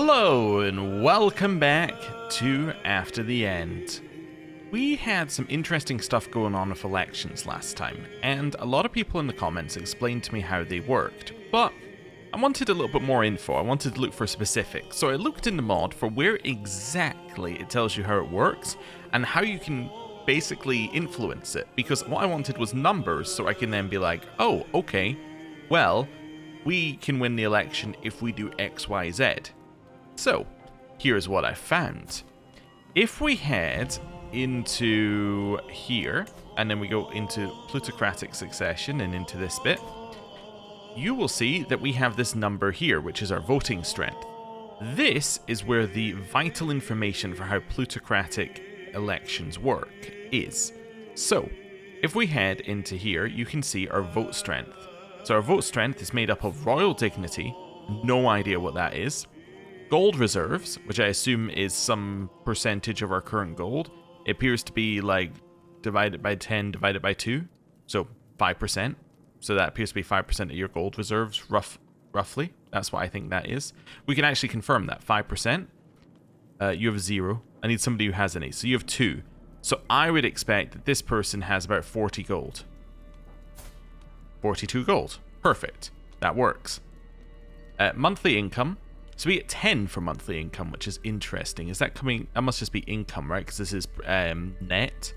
Hello and welcome back to After the End. We had some interesting stuff going on with elections last time, and a lot of people in the comments explained to me how they worked, but I wanted a little bit more info. I wanted to look for specifics, so I looked in the mod for where exactly it tells you how it works and how you can basically influence it, because what I wanted was numbers so I can then be like, oh, okay, well, we can win the election if we do X, Y, Z. So, here's what I found. If we head into here, and then we go into plutocratic succession and into this bit, you will see that we have this number here, which is our voting strength. This is where the vital information for how plutocratic elections work is. So, if we head into here, you can see our vote strength. So our vote strength is made up of royal dignity, no idea what that is, gold reserves, which I assume is some percentage of our current gold. It appears to be like divided by 10 divided by 2, so 5%. So that appears to be 5% of your gold reserves, roughly. That's what I think that is. We can actually confirm that, 5%. You have 0. I need somebody who has any. So you have 2. So I would expect that this person has about 40 gold. 42 gold. Perfect. That works. Monthly income. So we get 10 for monthly income, which is interesting. Is that coming? That must just be income, right? Because this is net.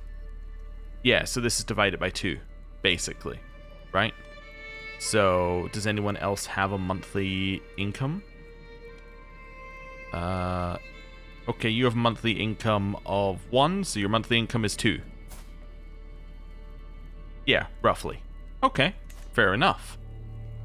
Yeah, so this is divided by 2, basically. Right? So, does anyone else have a monthly income? Okay, you have monthly income of 1, so your monthly income is 2. Yeah, roughly. Okay, fair enough.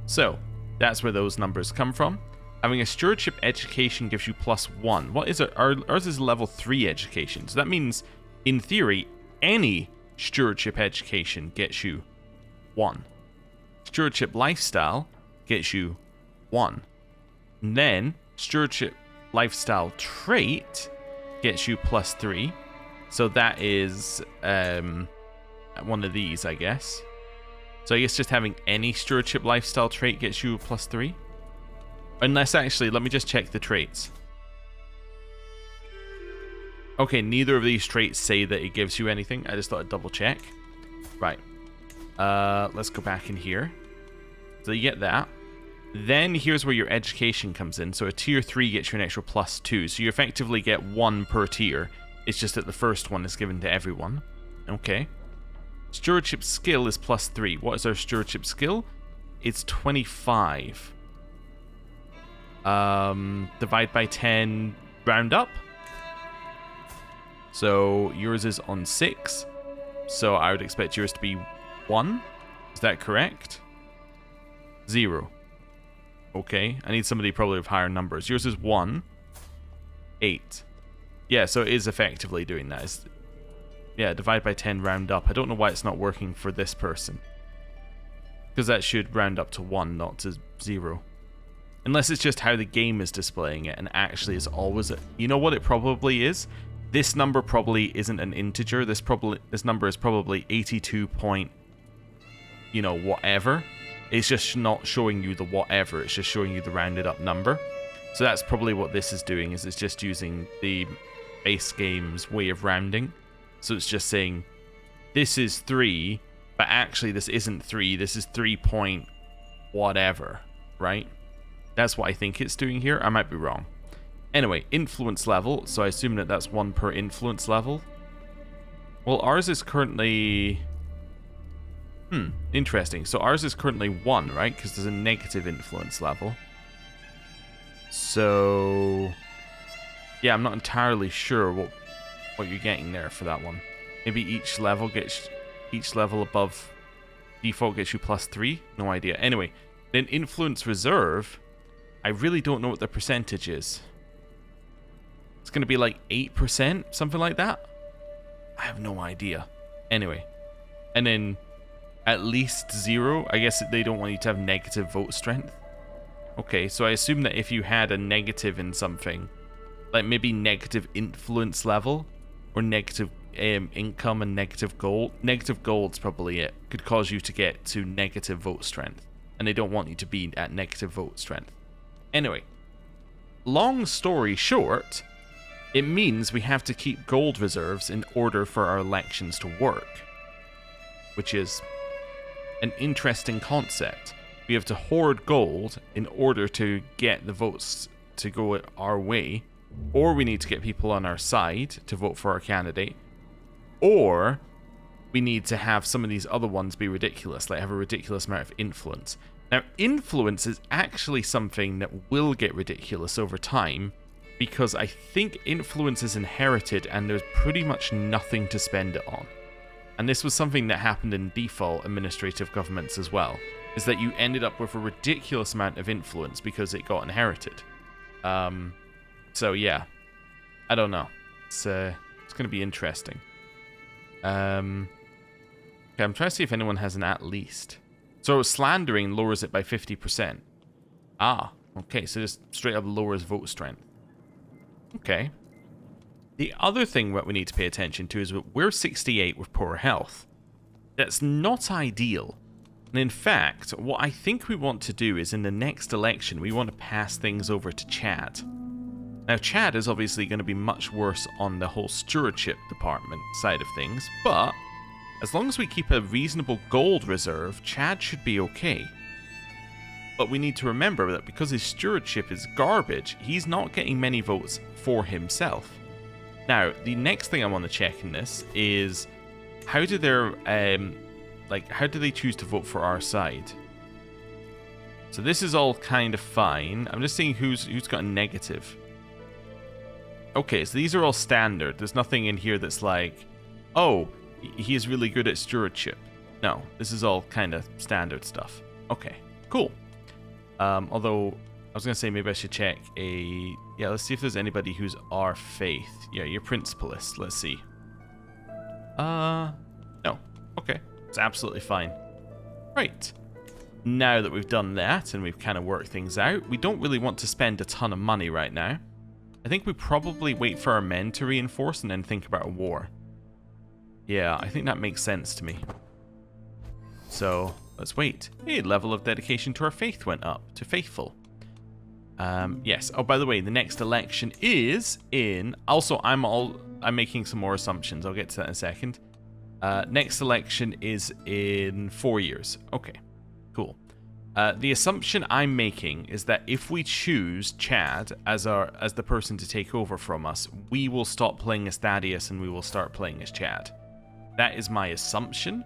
So, that's where those numbers come from. Having a stewardship education gives you +1. What is it? Ours is level 3 education. So that means, in theory, any stewardship education gets you 1. Stewardship lifestyle gets you 1. And then, stewardship lifestyle trait gets you +3. So that is one of these, I guess. So I guess just having any stewardship lifestyle trait gets you +3. Unless, actually, let me just check the traits. Okay, neither of these traits say that it gives you anything. I just thought I'd double check. Right. Let's go back in here. So you get that. Then here's where your education comes in. So a tier 3 gets you an extra +2. So you effectively get 1 per tier. It's just that the first one is given to everyone. Okay. Stewardship skill is +3. What is our stewardship skill? It's 25. Divide by 10, round up. So yours is on 6. So I would expect yours to be 1. Is that correct? 0. Okay, I need somebody probably with higher numbers. Yours is 1. 8. Yeah, so it is effectively doing that. Yeah, divide by 10, round up. I don't know why it's not working for this person. Because that should round up to 1, not to 0. Unless it's just how the game is displaying it, and actually is always... You know what it probably is? This number probably isn't an integer. This number is probably 82 point... You know, whatever. It's just not showing you the whatever. It's just showing you the rounded up number. So that's probably what this is doing, is it's just using the base game's way of rounding. So it's just saying, this is 3, but actually this isn't 3. This is 3 point whatever, right? That's what I think it's doing here. I might be wrong. Anyway, influence level. So I assume that that's 1 per influence level. Well, ours is currently... interesting. So ours is currently 1, right? Because there's a negative influence level. So... yeah, I'm not entirely sure what you're getting there for that one. Maybe each level above default gets you +3? No idea. Anyway, then influence reserve... I really don't know what the percentage is. It's going to be like 8%, something like that? I have no idea. Anyway. And then at least 0. I guess they don't want you to have negative vote strength. Okay, so I assume that if you had a negative in something, like maybe negative influence level, or negative income and negative gold. Negative gold's probably it. Could cause you to get to negative vote strength. And they don't want you to be at negative vote strength. Anyway, long story short, it means we have to keep gold reserves in order for our elections to work, which is an interesting concept. We have to hoard gold in order to get the votes to go our way, or we need to get people on our side to vote for our candidate, or we need to have some of these other ones be ridiculous, like have a ridiculous amount of influence. Now, influence is actually something that will get ridiculous over time, because I think influence is inherited and there's pretty much nothing to spend it on. And this was something that happened in default administrative governments as well, is that you ended up with a ridiculous amount of influence because it got inherited. So yeah, I don't know. It's going to be interesting. Okay, I'm trying to see if anyone has an at least. So slandering lowers it by 50%. Ah, okay, so just straight up lowers vote strength. Okay. The other thing that we need to pay attention to is that we're 68 with poor health. That's not ideal. And in fact, what I think we want to do is in the next election, we want to pass things over to Chad. Now, Chad is obviously going to be much worse on the whole stewardship department side of things, but as long as we keep a reasonable gold reserve, Chad should be okay. But we need to remember that because his stewardship is garbage, he's not getting many votes for himself. Now, the next thing I want to check in this is how do their how do they choose to vote for our side? So this is all kind of fine. I'm just seeing who's got a negative. Okay, so these are all standard. There's nothing in here that's like, oh, he is really good at stewardship. No, this is all kind of standard stuff. Okay, cool. Although, I was going to say maybe I should check a... Yeah, let's see if there's anybody who's our faith. Yeah, you're principalist. Let's see. No. Okay, it's absolutely fine. Right. Now that we've done that and we've kind of worked things out, we don't really want to spend a ton of money right now. I think we probably wait for our men to reinforce and then think about a war. Yeah, I think that makes sense to me. So, let's wait. Hey, level of dedication to our faith went up to faithful. Yes. Oh, by the way, the next election is in... Also, I'm making some more assumptions. I'll get to that in a second. Next election is in 4 years. Okay, cool. The assumption I'm making is that if we choose Chad as the person to take over from us, we will stop playing as Thaddeus and we will start playing as Chad. That is my assumption.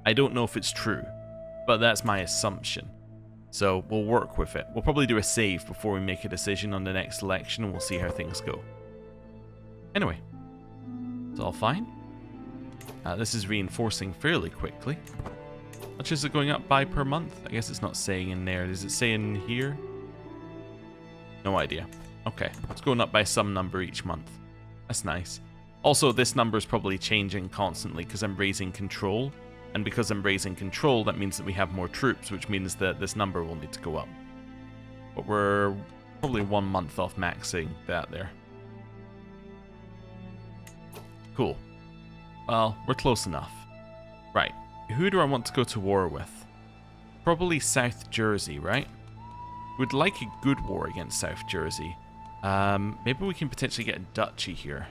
I don't know if it's true, but that's my assumption. So we'll work with it. We'll probably do a save before we make a decision on the next election and we'll see how things go. Anyway, it's all fine. This is reinforcing fairly quickly. How much is it going up by per month? I guess it's not saying in there. Does it say in here? No idea. Okay, it's going up by some number each month. That's nice. Also, this number is probably changing constantly because I'm raising control. And because I'm raising control, that means that we have more troops, which means that this number will need to go up. But we're probably 1 month off maxing that there. Cool. Well, we're close enough. Right. Who do I want to go to war with? Probably South Jersey, right? We'd like a good war against South Jersey. Maybe we can potentially get a duchy here.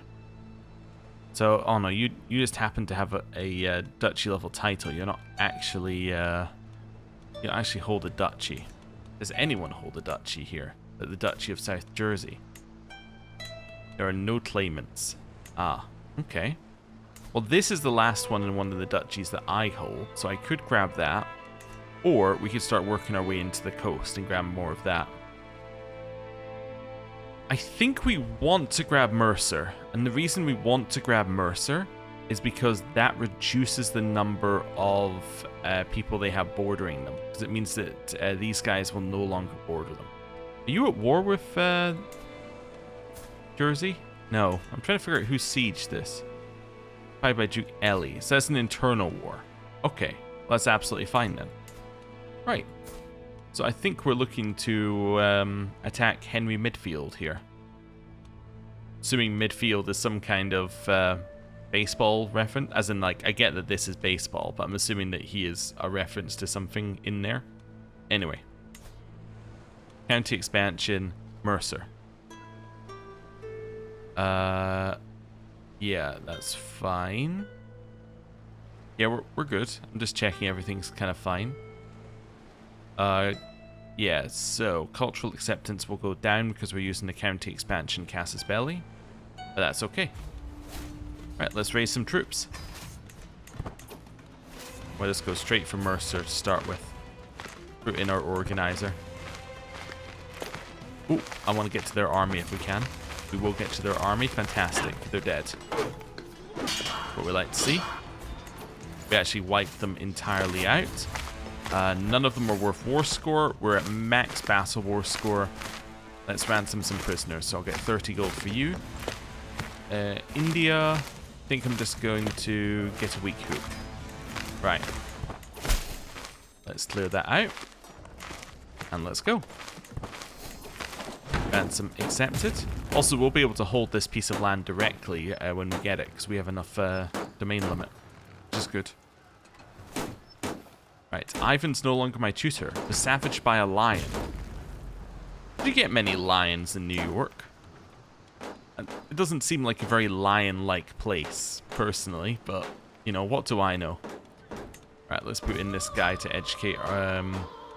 So, oh no, you just happen to have a duchy level title. You're not actually, you don't actually hold a duchy. Does anyone hold a duchy here? The Duchy of South Jersey. There are no claimants. Ah, okay. Well, this is the last one in one of the duchies that I hold, so I could grab that. Or we could start working our way into the coast and grab more of that. I think we want to grab Mercer, and the reason we want to grab Mercer is because that reduces the number of people they have bordering them, because it means that these guys will no longer border them. Are you at war with Jersey? No, I'm trying to figure out who sieged this. Probably by Duke Ellie, so that's an internal war. Okay, well, that's absolutely fine then. Right. So I think we're looking to attack Henry Midfield here. Assuming Midfield is some kind of baseball reference. As in, like, I get that this is baseball, but I'm assuming that he is a reference to something in there. Anyway. County expansion, Mercer. Yeah, that's fine. Yeah, we're good. I'm just checking everything's kind of fine. Yeah, so cultural acceptance will go down because we're using the county expansion Casus Belli. But that's okay. Right, let's raise some troops. We'll just go straight for Mercer to start with. Put in our organizer. Ooh, I want to get to their army if we can. We will get to their army. Fantastic. They're dead. What we like to see. We actually wiped them entirely out. None of them are worth war score. We're at max battle war score. Let's ransom some prisoners. So I'll get 30 gold for you. India. I think I'm just going to get a weak hoop. Right. Let's clear that out. And let's go. Ransom accepted. Also, we'll be able to hold this piece of land directly when we get it, because we have enough domain limit, which is good. Right, Ivan's no longer my tutor. Was savaged by a lion. Did you get many lions in New York? It doesn't seem like a very lion-like place, personally, but, you know, what do I know? Right, let's put in this guy to educate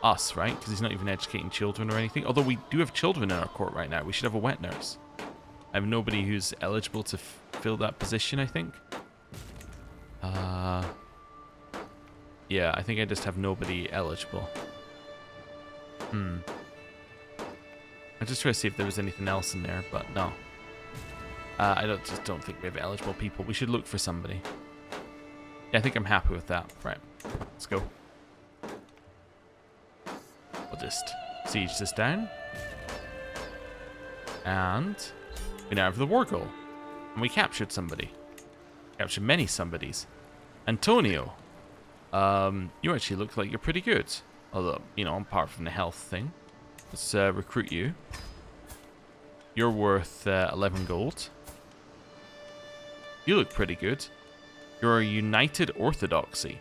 us, right? Because he's not even educating children or anything. Although we do have children in our court right now. We should have a wet nurse. I have nobody who's eligible to fill that position, I think. Yeah, I think I just have nobody eligible. I just try to see if there was anything else in there, but no. I just don't think we have eligible people. We should look for somebody. Yeah, I think I'm happy with that. Right, let's go. We'll just siege this down. And we now have the war goal. And we captured somebody. Captured many somebodies. Antonio. You actually look like you're pretty good. Although, you know, apart from the health thing. Let's recruit you. You're worth 11 gold. You look pretty good. You're a united orthodoxy.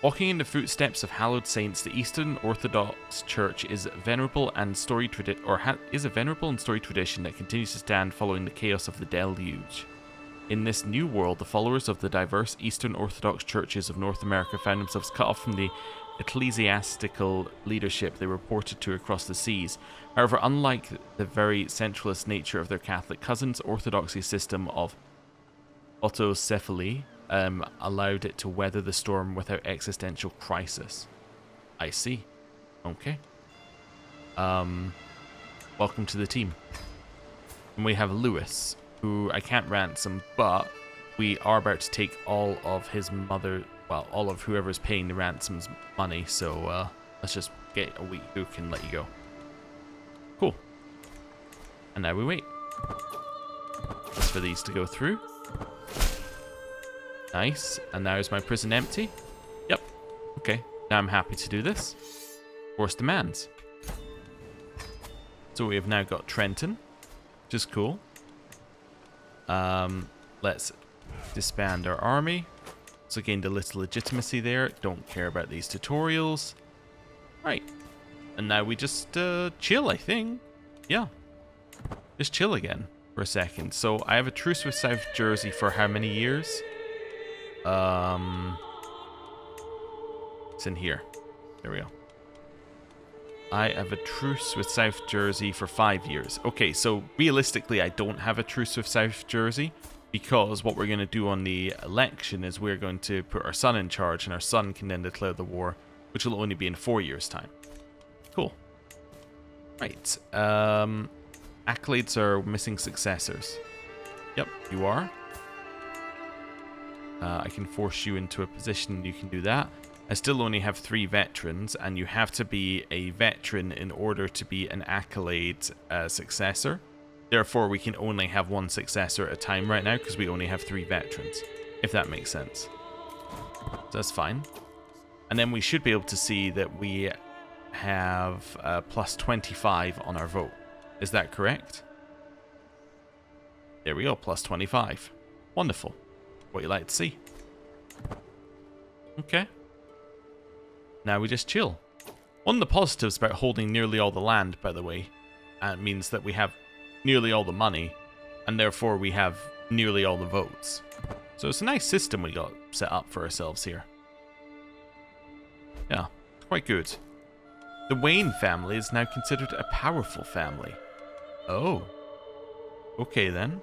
Walking in the footsteps of hallowed saints, the Eastern Orthodox Church is a venerable and storied tradition that continues to stand following the chaos of the deluge. In this new world, the followers of the diverse Eastern Orthodox churches of North America found themselves cut off from the ecclesiastical leadership they reported to across the seas. However, unlike the very centralist nature of their Catholic cousins, Orthodoxy's system of autocephaly allowed it to weather the storm without existential crisis. I see. Okay. Welcome to the team. And we have Lewis, who I can't ransom, but we are about to take all of his all of whoever's paying the ransom's money, so let's just get a weak hook and let you go. Cool. And now we wait. Just for these to go through. Nice. And now is my prison empty? Yep. Okay. Now I'm happy to do this. Force demands. So we have now got Trenton, which is cool. Let's disband our army. So gained a little legitimacy there. Don't care about these tutorials. Right. And now we just chill, I think. Yeah. Just chill again for a second. So I have a truce with South Jersey for how many years? It's in here. There we go. I have a truce with South Jersey for 5 years. Okay, so realistically, I don't have a truce with South Jersey because what we're going to do on the election is we're going to put our son in charge, and our son can then declare the war, which will only be in 4 years' time. Cool. Right. Accolades are missing successors. Yep, you are. I can force you into a position, you can do that. I still only have 3 veterans, and you have to be a veteran in order to be an accolade successor. Therefore, we can only have 1 successor at a time right now, because we only have 3 veterans, if that makes sense. So that's fine. And then we should be able to see that we have plus 25 on our vote. Is that correct? There we go, plus 25. Wonderful. What you like to see. Okay. Now we just chill. One of the positives about holding nearly all the land, by the way, means that we have nearly all the money, And therefore we have nearly all the votes. So it's a nice system we got set up for ourselves here. Yeah, quite good. The Wayne family is now considered a powerful family. Oh. Okay then.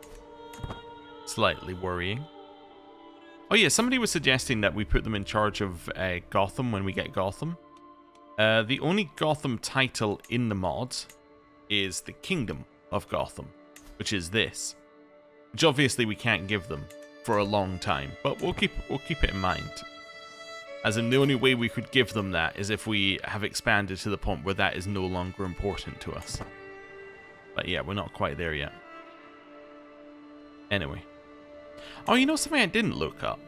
Slightly worrying. Oh yeah, somebody was suggesting that we put them in charge of Gotham when we get Gotham. The only Gotham title in the mod is the Kingdom of Gotham, which is this. Which obviously we can't give them for a long time, but we'll keep it in mind. As in, the only way we could give them that is if we have expanded to the point where that is no longer important to us. But yeah, we're not quite there yet. Anyway. Oh, you know something I didn't look up?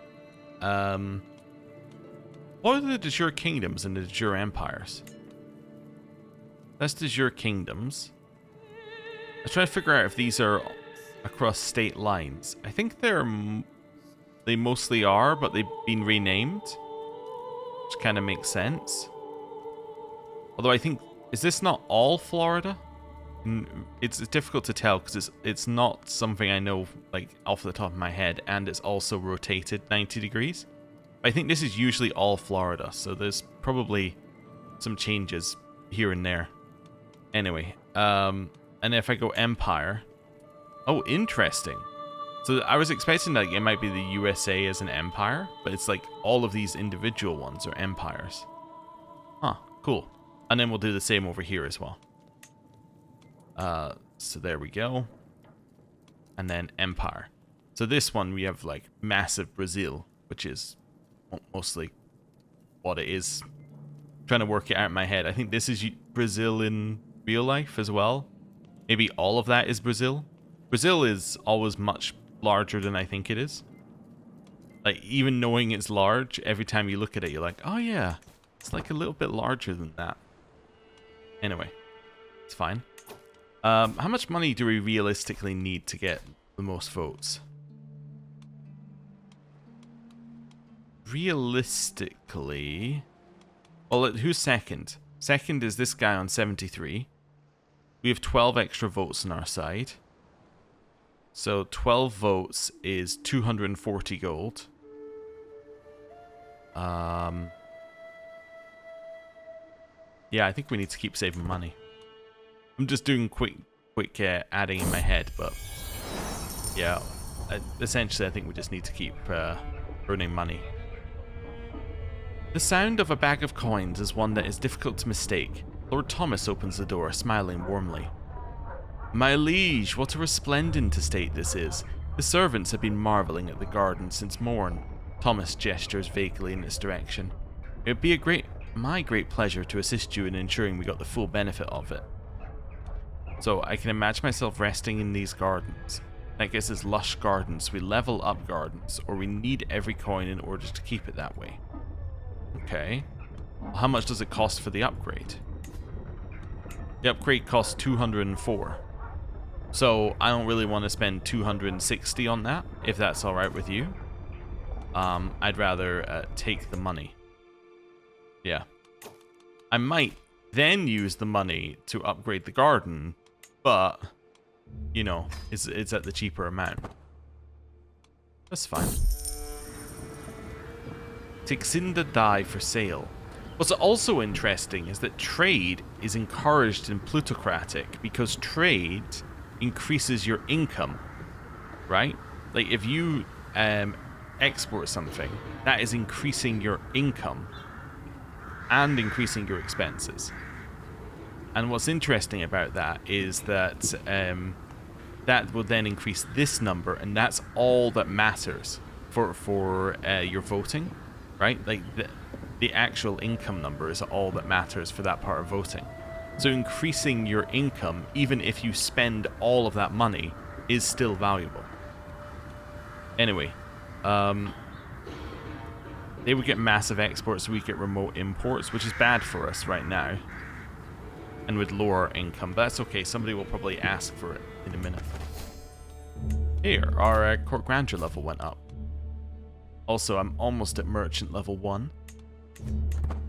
What are the de jure kingdoms and the de jure empires? That's de jure kingdoms. I try to figure out if these are across state lines. I think they mostly are, but they've been renamed. Which kind of makes sense. Although I think, is this not all Florida? It's difficult to tell because it's not something I know like off the top of my head, and it's also rotated 90 degrees. I think this is usually all Florida, so there's probably some changes here and there. Anyway, and if I go Empire, oh, interesting. So I was expecting like it might be the USA as an empire, but it's like all of these individual ones are empires. Huh, cool. And then we'll do the same over here as well. So there we go. And then empire. So this one we have like massive Brazil, which is mostly what it is. I'm trying to work it out in my head. I think this is Brazil in real life as well. Maybe all of that is Brazil. Brazil is always much larger than I think it is. Like, even knowing it's large, every time you look at it, you're like, oh yeah, it's like a little bit larger than that. Anyway, it's fine. How much money do we realistically need to get the most votes? Realistically... Well, who's second? Second is this guy on 73. We have 12 extra votes on our side. So 12 votes is 240 gold. Yeah, I think we need to keep saving money. I'm just doing quick adding in my head, but yeah, essentially I think we just need to keep earning money. The sound of a bag of coins is one that is difficult to mistake. Lord Thomas opens the door, smiling warmly. My liege, what a resplendent estate this is. The servants have been marvelling at the garden since morn. Thomas gestures vaguely in its direction. It would be my great pleasure to assist you in ensuring we got the full benefit of it. So I can imagine myself resting in these gardens. I guess it's lush gardens, we level up gardens, or we need every coin in order to keep it that way. Okay. Well, how much does it cost for the upgrade? The upgrade costs 204. So I don't really want to spend 260 on that, if that's alright with you. I'd rather take the money. Yeah. I might then use the money to upgrade the garden, but, you know, it's at the cheaper amount. That's fine. Tixinda die for sale. What's also interesting is that trade is encouraged in plutocratic because trade increases your income, right? Like if you export something, that is increasing your income and increasing your expenses. And what's interesting about that is that that will then increase this number, and that's all that matters for your voting, right? Like the actual income number is all that matters for that part of voting. So increasing your income, even if you spend all of that money, is still valuable. Anyway, they would get massive exports, we get remote imports, which is bad for us right now. And would lower our income, but that's okay, somebody will probably ask for it in a minute. Here, our court grandeur level went up. Also, I'm almost at merchant level 1.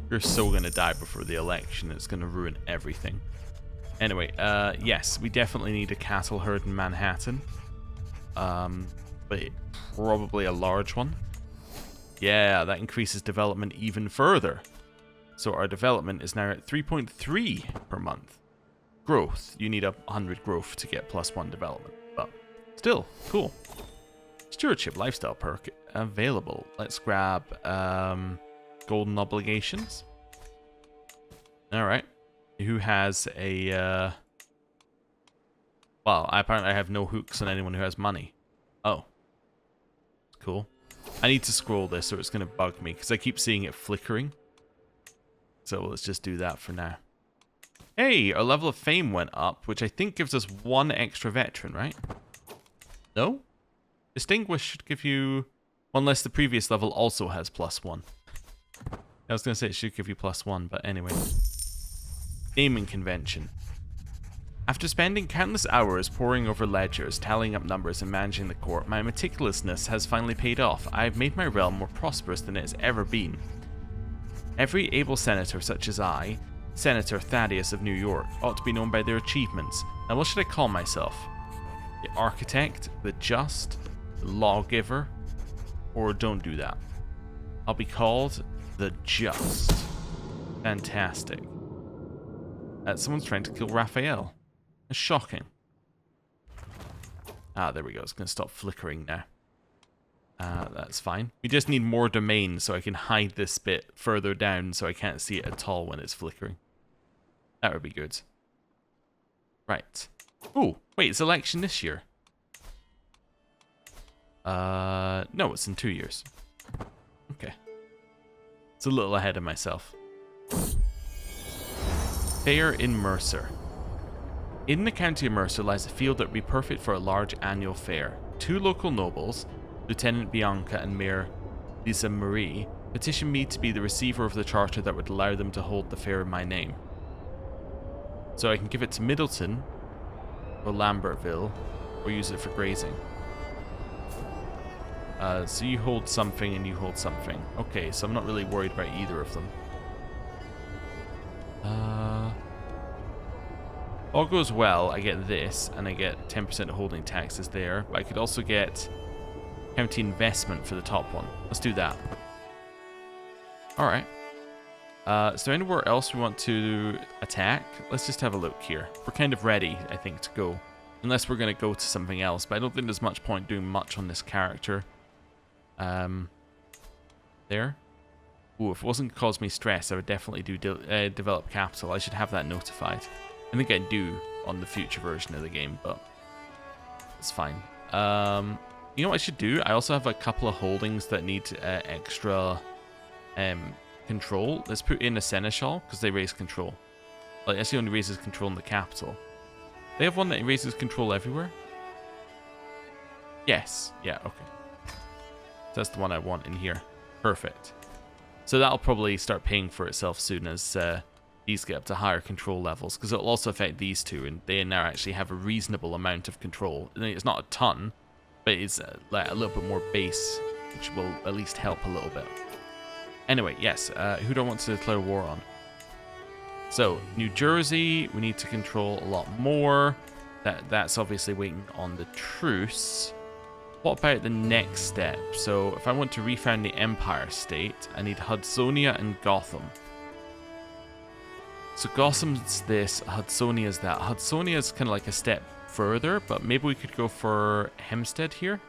You're so gonna die before the election, it's gonna ruin everything. Anyway, yes, we definitely need a cattle herd in Manhattan. but probably a large one. Yeah, that increases development even further. So our development is now at 3.3 per month. Growth, you need 100 growth to get +1 development, but still, cool. Stewardship lifestyle perk available. Let's grab golden obligations. Alright. Who has a... Well, apparently I have no hooks on anyone who has money. Oh. Cool. I need to scroll this or it's going to bug me because I keep seeing it flickering. So let's just do that for now. Hey, our level of fame went up, which I think gives us 1 extra veteran, right? No? Distinguished should give you... Unless the previous level also has +1. I was going to say it should give you +1, but anyway. Naming convention. After spending countless hours poring over ledgers, tallying up numbers and managing the court, my meticulousness has finally paid off. I have made my realm more prosperous than it has ever been. Every able senator such as I, Senator Thaddeus of New York, ought to be known by their achievements. Now what should I call myself? The architect, the just, the lawgiver, or don't do that. I'll be called the just. Fantastic. Someone's trying to kill Raphael. It's shocking. Ah, there we go. It's going to stop flickering now. That's fine. We just need more domains so I can hide this bit further down so I can't see it at all when it's flickering. That would be good. Right. Oh, wait, it's election this year. No, it's in 2 years. Okay. It's a little ahead of myself. Fair in Mercer. In the county of Mercer lies a field that would be perfect for a large annual fair. 2 local nobles, Lieutenant Bianca and Mayor Lisa Marie, petitioned me to be the receiver of the charter that would allow them to hold the fair in my name. So I can give it to Middleton, or Lambertville, or use it for grazing. So you hold something and you hold something. Okay, so I'm not really worried about either of them. All goes well, I get this, and I get 10% holding taxes there, but I could also get county investment for the top one. Let's do that. Alright. Is there anywhere else we want to attack? Let's just have a look here. We're kind of ready, I think, to go. Unless we're going to go to something else, but I don't think there's much point doing much on this character. There. Ooh, if it wasn't to cause me stress, I would definitely do develop capital. I should have that notified. I think I do on the future version of the game, but it's fine. You know what I should do? I also have a couple of holdings that need extra control. Let's put in a seneschal, because they raise control. Like, that's the only raises control in the capital. They have one that raises control everywhere? Yes. Yeah, okay. That's the one I want in here. Perfect. So that'll probably start paying for itself soon as these get up to higher control levels, because it'll also affect these two, and they now actually have a reasonable amount of control. I mean, it's not a ton, but it's like a little bit more base, which will at least help a little bit. Anyway, yes, who do I want to declare war on? So, New Jersey, we need to control a lot more. That's obviously waiting on the truce. What about the next step? So, if I want to refound the Empire State, I need Hudsonia and Gotham. So Gotham's this, Hudsonia's that. Hudsonia's kind of like a step further, but maybe we could go for Hempstead here.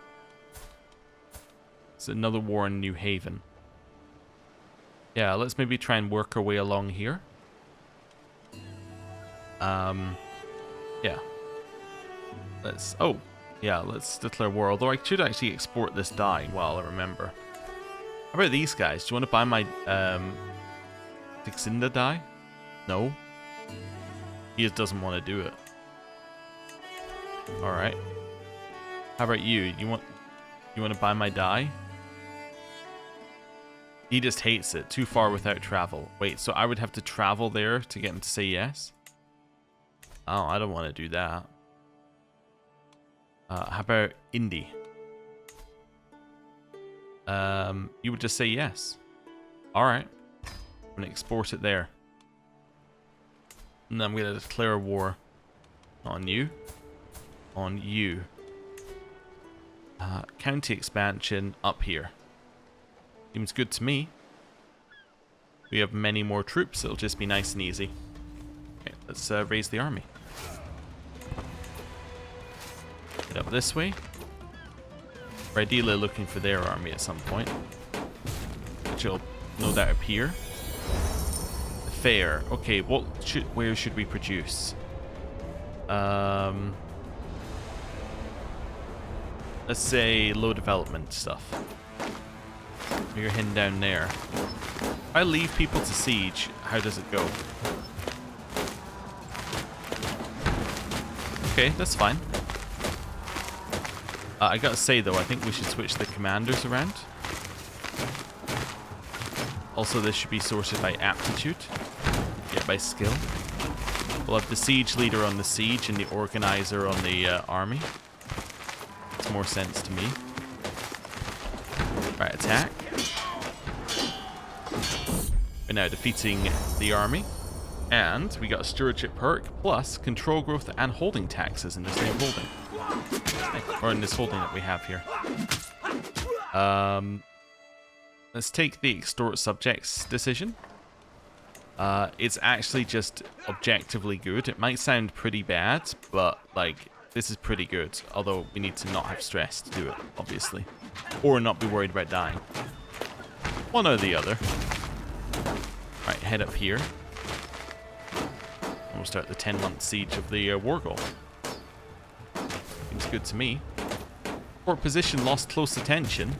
It's another war in New Haven. Yeah, let's maybe try and work our way along here. Yeah. Let's declare war. Although I should actually export this die while I remember. How about these guys? Do you want to buy my Dixinda die? No. He just doesn't want to do it. Alright. How about you? You want to buy my die? He just hates it. Too far without travel. Wait, so I would have to travel there to get him to say yes? Oh, I don't want to do that. How about Indy? You would just say yes. Alright. I'm going to export it there. And then I'm going to declare war on you. On you. County expansion up here. Seems good to me. We have many more troops. It'll just be nice and easy. Okay, let's raise the army. Get up this way. We're ideally looking for their army at some point, which will no doubt appear. The fair. Okay, where should we produce? Let's say low development stuff. You're heading down there. If I leave people to siege, how does it go? Okay, that's fine. I gotta say though, I think we should switch the commanders around. Also, this should be sorted by aptitude. Yeah, by skill. We'll have the siege leader on the siege and the organizer on the army. Makes more sense to me. Right, attack. We're now defeating the army. And we got a stewardship perk plus control growth and holding taxes in the same holding. Or in this holding that we have here. Let's take the extort subjects decision. It's actually just objectively good. It might sound pretty bad, but like this is pretty good. Although we need to not have stress to do it, obviously. Or not be worried about dying. One or the other. Right, head up here. And we'll start the 10-month siege of the war goal. Seems good to me. Port position lost close attention.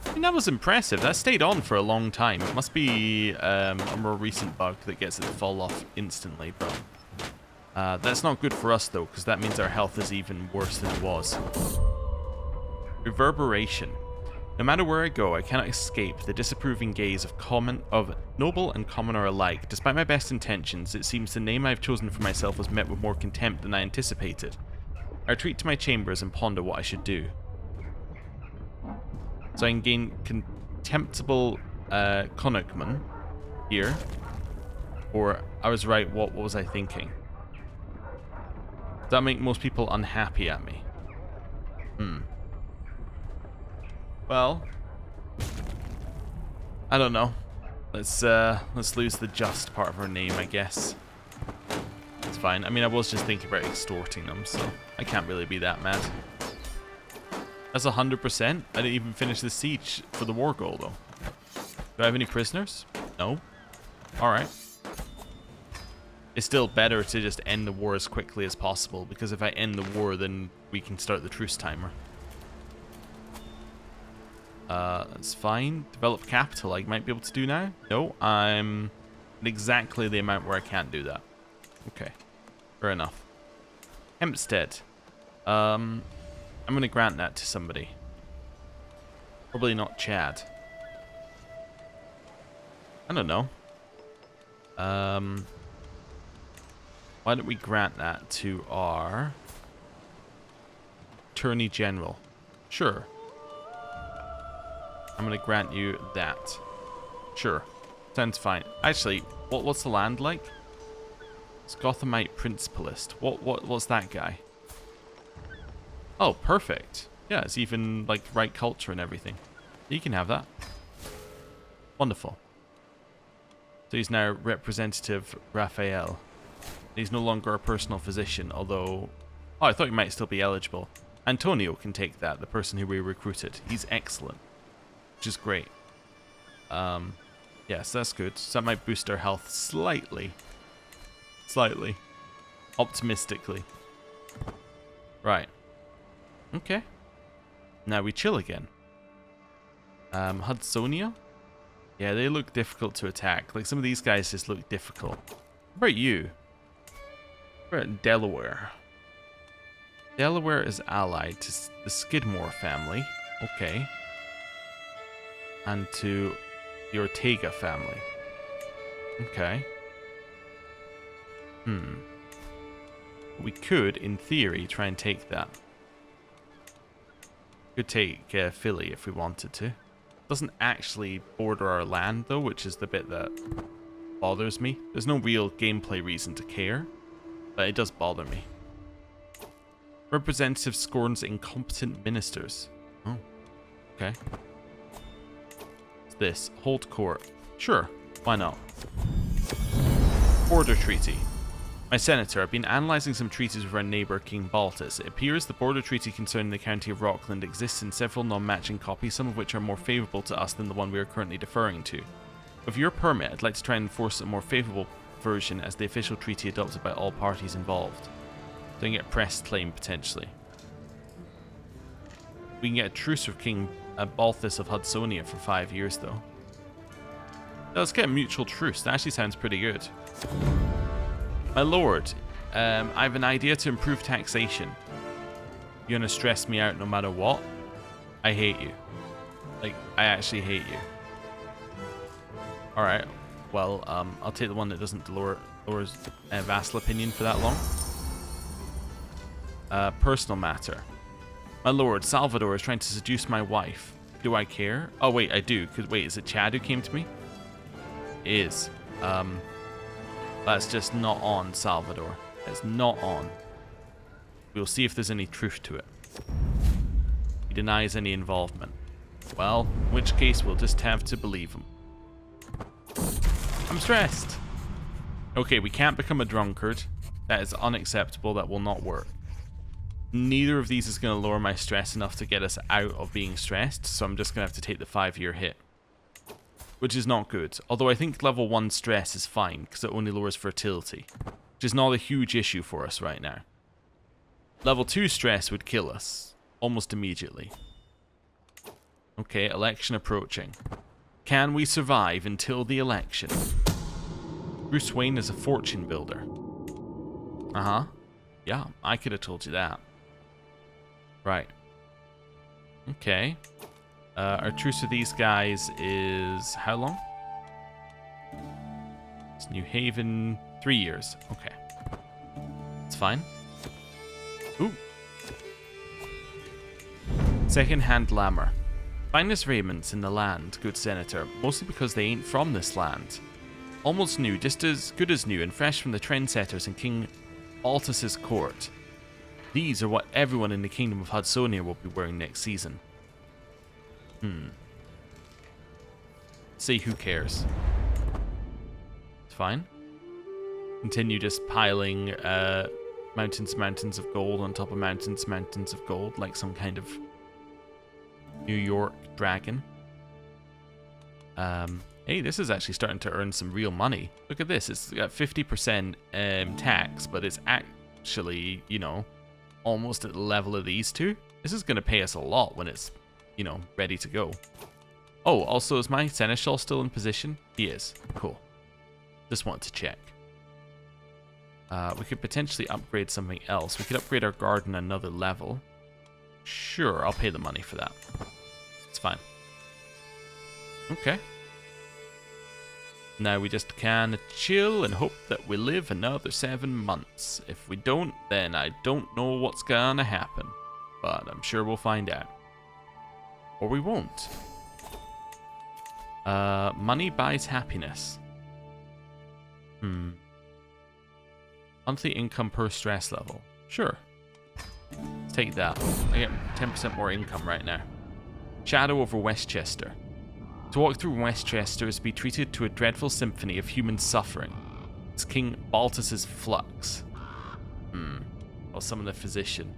I mean, that was impressive. That stayed on for a long time. It must be a more recent bug that gets it to fall off instantly, but that's not good for us though, because that means our health is even worse than it was. Reverberation. No matter where I go, I cannot escape the disapproving gaze of noble and commoner alike. Despite my best intentions, it seems the name I have chosen for myself was met with more contempt than I anticipated. I retreat to my chambers and ponder what I should do. So I can gain contemptible Konigman here. Or, I was right, what was I thinking? Does that make most people unhappy at me? Well, I don't know. Let's lose the just part of our name, I guess. It's fine. I mean, I was just thinking about extorting them, so I can't really be that mad. That's 100%. I didn't even finish the siege for the war goal, though. Do I have any prisoners? No. Alright. It's still better to just end the war as quickly as possible, because if I end the war, then we can start the truce timer. That's fine. Develop capital, I might be able to do now. No, I'm at exactly the amount where I can't do that. Okay, fair enough. Hempstead. I'm going to grant that to somebody. Probably not Chad. I don't know. Why don't we grant that to our Attorney General? Sure. I'm going to grant you that. Sure. Sounds fine. Actually, what's the land like? It's Gothamite Principalist. What's that guy? Oh, perfect. Yeah, it's even like right culture and everything. You can have that. Wonderful. So he's now Representative Raphael. He's no longer a personal physician, although... Oh, I thought he might still be eligible. Antonio can take that, the person who we recruited. He's excellent. Which is great. Yes, that's good. So that might boost our health slightly. Slightly. Optimistically. Right. Okay. Now we chill again. Hudsonia? Yeah, they look difficult to attack. Like, some of these guys just look difficult. What about you? What about Delaware? Delaware is allied to the Skidmore family. Okay. And to the Ortega family. Okay. We could, in theory, try and take that. Could take Philly if we wanted to. Doesn't actually border our land, though, which is the bit that bothers me. There's no real gameplay reason to care, but it does bother me. Representative scorns incompetent ministers. Oh, okay. What's this? Hold court. Sure, why not? Border treaty. My senator, I've been analysing some treaties with our neighbour King Baltus. It appears the border treaty concerning the county of Rockland exists in several non-matching copies, some of which are more favourable to us than the one we are currently deferring to. With your permit, I'd like to try and enforce a more favourable version as the official treaty adopted by all parties involved. Doing it a pressed claim, potentially. We can get a truce with King Balthus of Hudsonia for 5 years, though. Let's get a mutual truce. That actually sounds pretty good. My lord, I have an idea to improve taxation. You're gonna stress me out no matter what? I hate you. Like, I actually hate you. Alright, well, I'll take the one that doesn't lower vassal opinion for that long. Personal matter. My lord, Salvador is trying to seduce my wife. Do I care? Oh, wait, I do. Wait, is it Chad who came to me? It is. That's just not on, Salvador. It's not on. We'll see if there's any truth to it. He denies any involvement. Well, in which case we'll just have to believe him. I'm stressed. Okay, we can't become a drunkard. That is unacceptable. That will not work. Neither of these is going to lower my stress enough to get us out of being stressed, so I'm just going to have to take the 5-year hit. Which is not good. Although I think level 1 stress is fine, because it only lowers fertility. Which is not a huge issue for us right now. Level 2 stress would kill us. Almost immediately. Okay, election approaching. Can we survive until the election? Bruce Wayne is a fortune builder. Uh-huh. Yeah, I could have told you that. Right. Okay. Our truce with these guys is how long? It's New Haven, 3 years. Okay. It's fine. Ooh. Second-hand glamour. Finest raiments in the land, good senator, mostly because they ain't from this land. Almost new, just as good as new, and fresh from the trendsetters in King Baltus's court. These are what everyone in the Kingdom of Hudsonia will be wearing next season. See, who cares? It's fine. Continue just piling mountains of gold on top of mountains of gold, like some kind of New York dragon. Hey, this is actually starting to earn some real money. Look at this. It's got 50% tax, but it's actually, you know, almost at the level of these two. This is going to pay us a lot when it's, you know, ready to go. Oh, also, is my seneschal still in position? He is. Cool. Just wanted to check. We could potentially upgrade something else. We could upgrade our garden another level. Sure, I'll pay the money for that. It's fine. Okay. Now we just can chill and hope that we live another 7 months. If we don't, then I don't know what's gonna happen. But I'm sure we'll find out. Or we won't. Money buys happiness. Monthly income per stress level. Sure. Let's take that. I get 10% more income right now. Shadow over Westchester. To walk through Westchester is to be treated to a dreadful symphony of human suffering. It's King Baltus's flux. I'll summon the physician.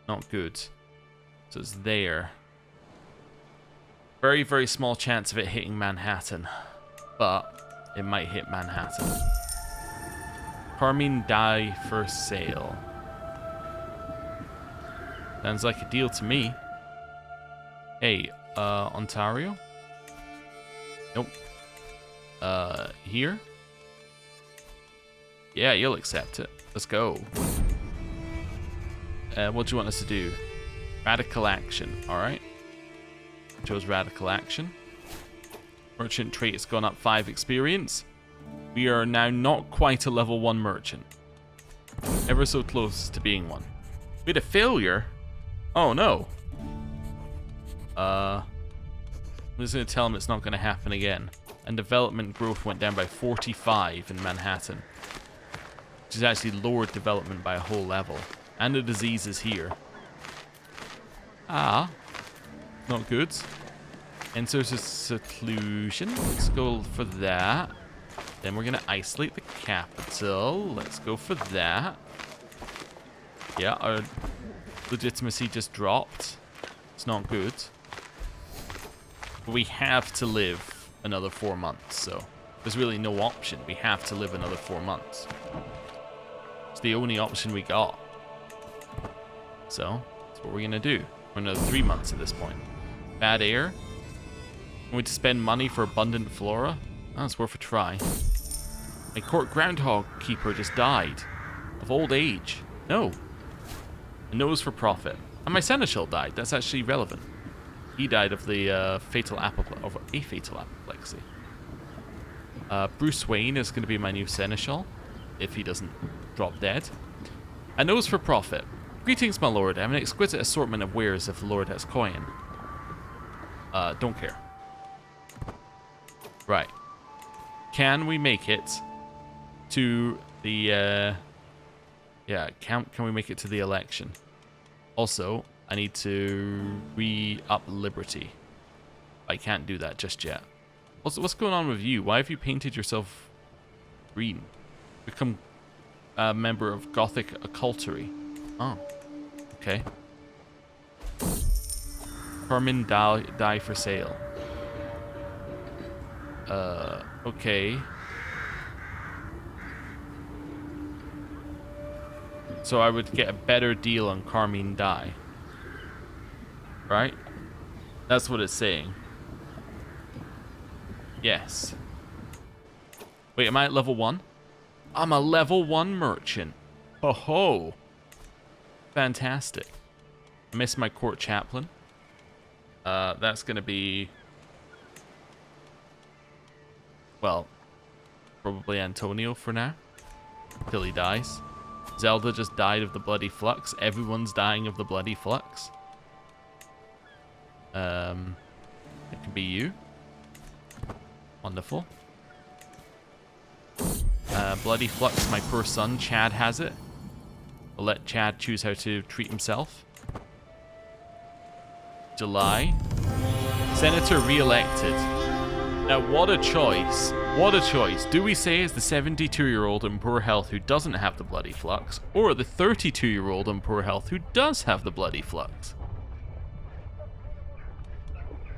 Not good. So it's there. Very, very small chance of it hitting Manhattan. But it might hit Manhattan. Carmine dye for sale. Sounds like a deal to me. Hey, Ontario? Nope. Here? Yeah, you'll accept it. Let's go. What do you want us to do? Radical action, alright. Chose radical action. Merchant trait has gone up 5 experience. We are now not quite a level 1 merchant. Ever so close to being one. We had a failure? Oh no. I'm just going to tell him it's not going to happen again. And development growth went down by 45 in Manhattan. Which has actually lowered development by a whole level. And the disease is here. Ah. Not good. And so it's a seclusion. Let's go for that. Then we're going to isolate the capital. Let's go for that. Yeah, our legitimacy just dropped. It's not good. But we have to live another 4 months, so there's really no option. We have to live another 4 months. It's the only option we got. So, that's what we're going to do. For another 3 months at this point. Bad air. I'm going to spend money for abundant flora. Oh, it's worth a try. My court groundhog keeper just died. Of old age. No. A nose for profit. And my seneschal died. That's actually relevant. He died of the fatal apoplexy. Bruce Wayne is going to be my new seneschal. If he doesn't drop dead. A nose for profit. Greetings, my lord. I have an exquisite assortment of wares if the lord has coin. Don't care. Right. Can we make it to the, yeah, can we make it to the election? Also, I need to re-up Liberty. I can't do that just yet. What's going on with you? Why have you painted yourself green? Become a member of Gothic occultery. Oh. Okay. Carmine die for sale. Okay. So I would get a better deal on Carmine dye. Right? That's what it's saying. Yes. Wait, am I at level 1? I'm a level 1 merchant. Ho ho. Fantastic. I miss my court chaplain. That's gonna be... well, probably Antonio for now. Till he dies. Zelda just died of the bloody flux. Everyone's dying of the bloody flux. It can be you. Wonderful. Bloody flux, my poor son, Chad has it. We'll let Chad choose how to treat himself. July. Senator re-elected. Now, what a choice. What a choice. Do we say as the 72-year-old in poor health who doesn't have the bloody flux, or the 32-year-old in poor health who does have the bloody flux?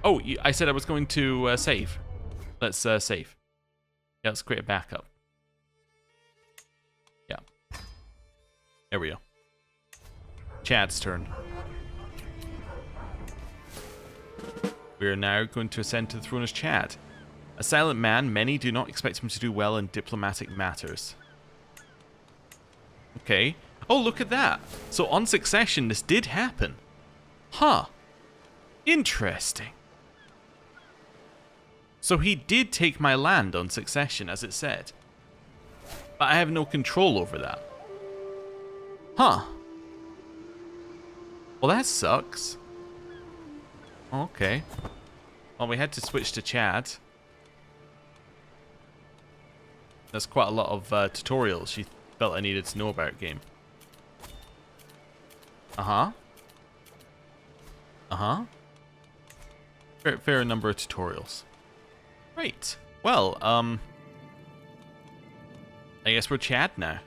Oh, I said I was going to save. Let's save. Yeah, let's create a backup. Yeah. There we go. Chad's turn. We are now going to ascend to the throne as Chad. A silent man, many do not expect him to do well in diplomatic matters. Okay. Oh, look at that. So on succession, this did happen. Huh. Interesting. So he did take my land on succession, as it said. But I have no control over that. Huh. Well, that sucks. Okay. Well, we had to switch to Chad. There's quite a lot of tutorials she felt I needed to know about game. Uh-huh. Uh-huh. Fair number of tutorials. Right. Well, I guess we're Chad now.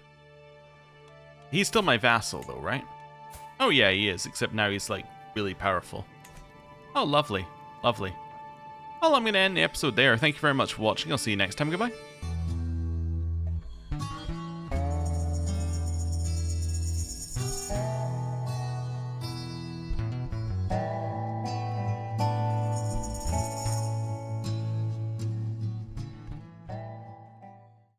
He's still my vassal, though, right? Oh, yeah, he is, except now he's, like, really powerful. Oh, lovely. Lovely. Well, I'm going to end the episode there. Thank you very much for watching. I'll see you next time. Goodbye.